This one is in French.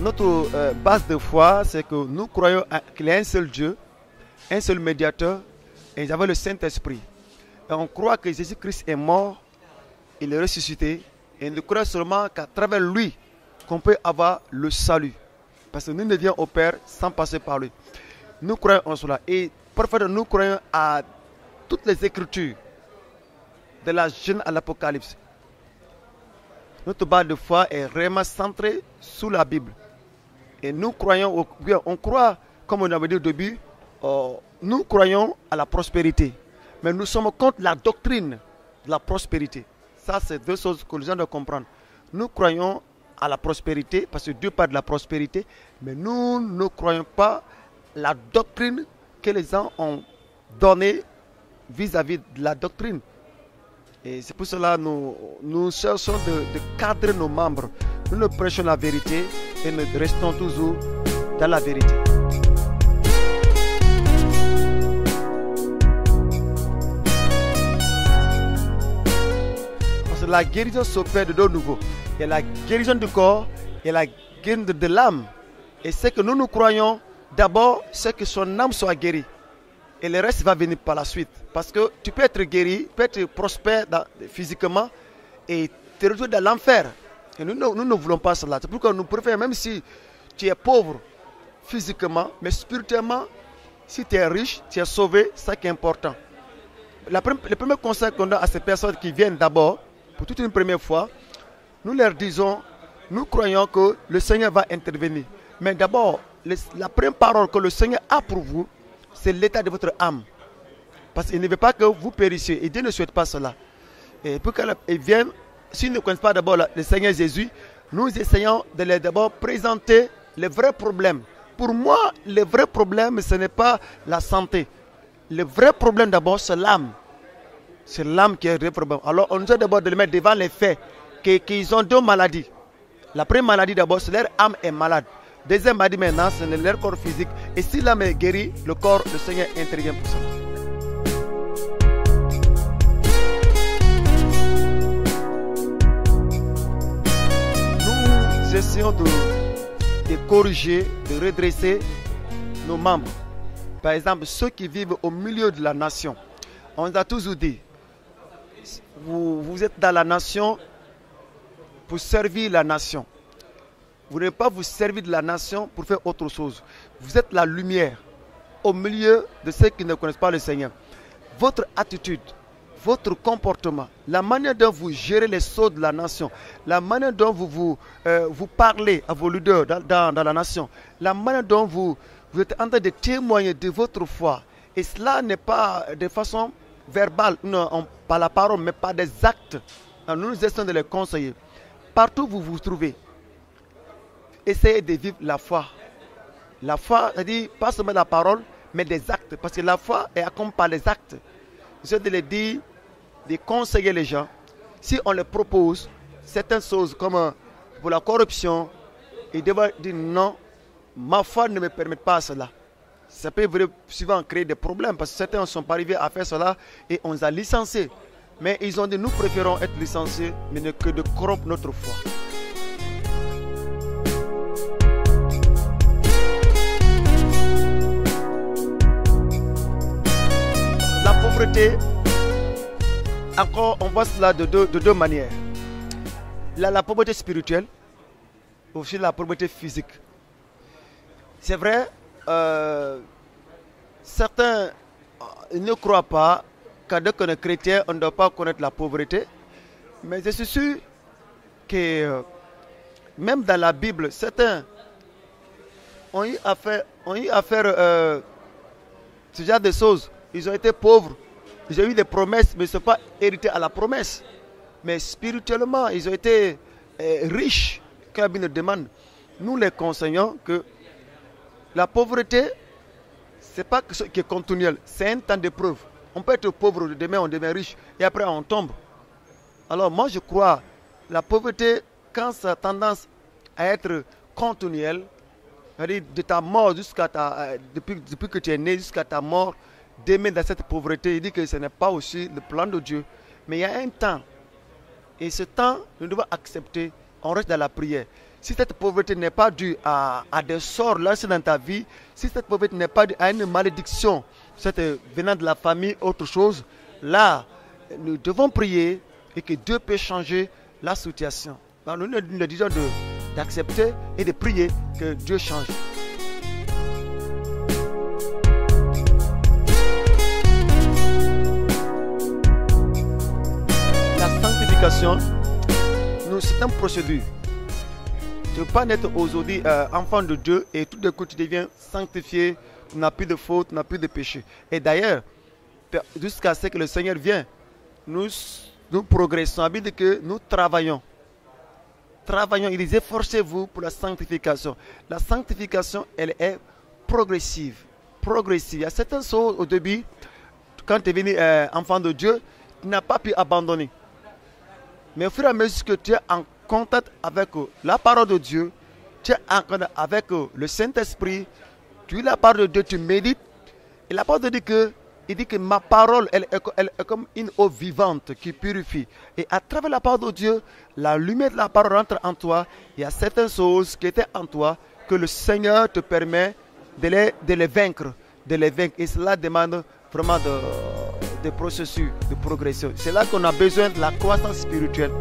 notre base de foi, c'est que nous croyons qu'il y a un seul Dieu, un seul médiateur, et nous avons le Saint-Esprit. Et on croit que Jésus-Christ est mort, il est ressuscité, et nous croyons seulement qu'à travers lui, qu'on peut avoir le salut. Parce que nous ne venons au Père sans passer par lui. Nous croyons en cela. Et parfois, nous croyons à toutes les Écritures, de la Genèse à l'Apocalypse. Notre base de foi est vraiment centrée sur la Bible. Et nous croyons, on croit, comme on avait dit au début, nous croyons à la prospérité. Mais nous sommes contre la doctrine de la prospérité. Ça, c'est deux choses que les gens doivent comprendre. Nous croyons à la prospérité, parce que Dieu parle de la prospérité, mais nous ne croyons pas la doctrine que les gens ont donnée vis-à-vis de la doctrine. Et c'est pour cela que nous cherchons de cadrer nos membres. Nous ne prêchons la vérité et nous restons toujours dans la vérité. Parce que la guérison s'opère de deux niveaux. Il y a la guérison du corps et la guérison de l'âme. Et ce que nous croyons, d'abord, c'est que son âme soit guérie. Et le reste va venir par la suite. Parce que tu peux être guéri, tu peux être prospère physiquement et te retrouver dans l'enfer. Et nous ne voulons pas cela. C'est pourquoi nous préférons, même si tu es pauvre physiquement, mais spirituellement, si tu es riche, tu es sauvé, c'est ça qui est important. Le premier conseil qu'on donne à ces personnes qui viennent d'abord, pour toute une première fois, nous leur disons, nous croyons que le Seigneur va intervenir. Mais d'abord, la première parole que le Seigneur a pour vous, c'est l'état de votre âme. Parce qu'il ne veut pas que vous périssiez. Et Dieu ne souhaite pas cela. Et pour qu'ils viennent, s'ils ne connaissent pas d'abord le Seigneur Jésus, nous essayons de leur d'abord présenter les vrais problèmes. Pour moi, le vrai problème, ce n'est pas la santé. Le vrai problème d'abord, c'est l'âme. C'est l'âme qui est le vrai problème. Alors, on essaie d'abord de les mettre devant les faits qu'ils ont deux maladies. La première maladie d'abord, c'est leur âme est malade. Deuxième maladie maintenant, c'est leur corps physique. Et si l'âme est guérie, le corps, le Seigneur intervient pour cela. Nous essayons de corriger, de redresser nos membres. Par exemple, ceux qui vivent au milieu de la nation. On nous a toujours dit, vous êtes dans la nation pour servir la nation. Vous n'allez pas vous servir de la nation pour faire autre chose. Vous êtes la lumière au milieu de ceux qui ne connaissent pas le Seigneur. Votre attitude, votre comportement, la manière dont vous gérez les choses de la nation, la manière dont vous parlez à vos leaders dans la nation, la manière dont vous êtes en train de témoigner de votre foi. Et cela n'est pas de façon verbale, non, par la parole, mais par des actes. Alors nous essayons de les conseiller. Partout où vous vous trouvez, essayez de vivre la foi. La foi, c'est-à-dire pas seulement la parole, mais des actes. Parce que la foi est accompagnée par les actes. J'essaie de les dire, de conseiller les gens. Si on leur propose certaines choses comme pour la corruption, ils doivent dire non, ma foi ne me permet pas cela. Ça peut souvent créer des problèmes parce que certains ne sont pas arrivés à faire cela et on les a licenciés. Mais ils ont dit nous préférons être licenciés mais que de corrompre notre foi. La pauvreté, encore on voit cela de deux manières. La pauvreté spirituelle, aussi la pauvreté physique. C'est vrai, certains ne croient pas qu'en tant que chrétien, on ne doit pas connaître la pauvreté. Mais je suis sûr que même dans la Bible, certains ont eu à faire ce genre de choses. Ils ont été pauvres, ils ont eu des promesses, mais ils ne sont pas hérités à la promesse. Mais spirituellement, ils ont été riches, quand la Bible nous demande. Nous les conseillons que la pauvreté, ce n'est pas ce qui est continuel, c'est un temps d'épreuve. On peut être pauvre, demain on devient riche, et après on tombe. Alors moi je crois, la pauvreté, quand ça a tendance à être continuelle, c'est-à-dire de ta mort jusqu'à depuis que tu es né jusqu'à ta mort, d'aimer dans cette pauvreté, il dit que ce n'est pas aussi le plan de Dieu. Mais il y a un temps, et ce temps, nous devons accepter, on reste dans la prière. si cette pauvreté n'est pas due à des sorts lancés dans ta vie, si cette pauvreté n'est pas due à une malédiction, venant de la famille, autre chose, là, nous devons prier et que Dieu peut changer la situation. Alors, nous nous disons d'accepter et de prier que Dieu change. La sanctification, c'est une procédure. Tu ne peux pas naître aujourd'hui enfant de Dieu et tout d'un coup tu deviens sanctifié, tu n'as plus de faute, tu n'as plus de péché. Et d'ailleurs, jusqu'à ce que le Seigneur vienne, nous progressons, ça veut dire que nous travaillons. Il dit efforcez-vous pour la sanctification. La sanctification, elle est progressive. Il y a certaines choses au début, quand tu es venu enfant de Dieu, tu n'as pas pu abandonner. Mais au fur et à mesure que tu es en contact avec la parole de Dieu, tu es en contact avec le Saint-Esprit, tu lis la parole de Dieu, tu médites, et la parole de Dieu dit que ma parole, elle est comme une eau vivante qui purifie. Et à travers la parole de Dieu, la lumière de la parole rentre en toi. Il y a certaines choses qui étaient en toi que le Seigneur te permet de les vaincre. Et cela demande vraiment des processus de progression. C'est là qu'on a besoin de la croissance spirituelle.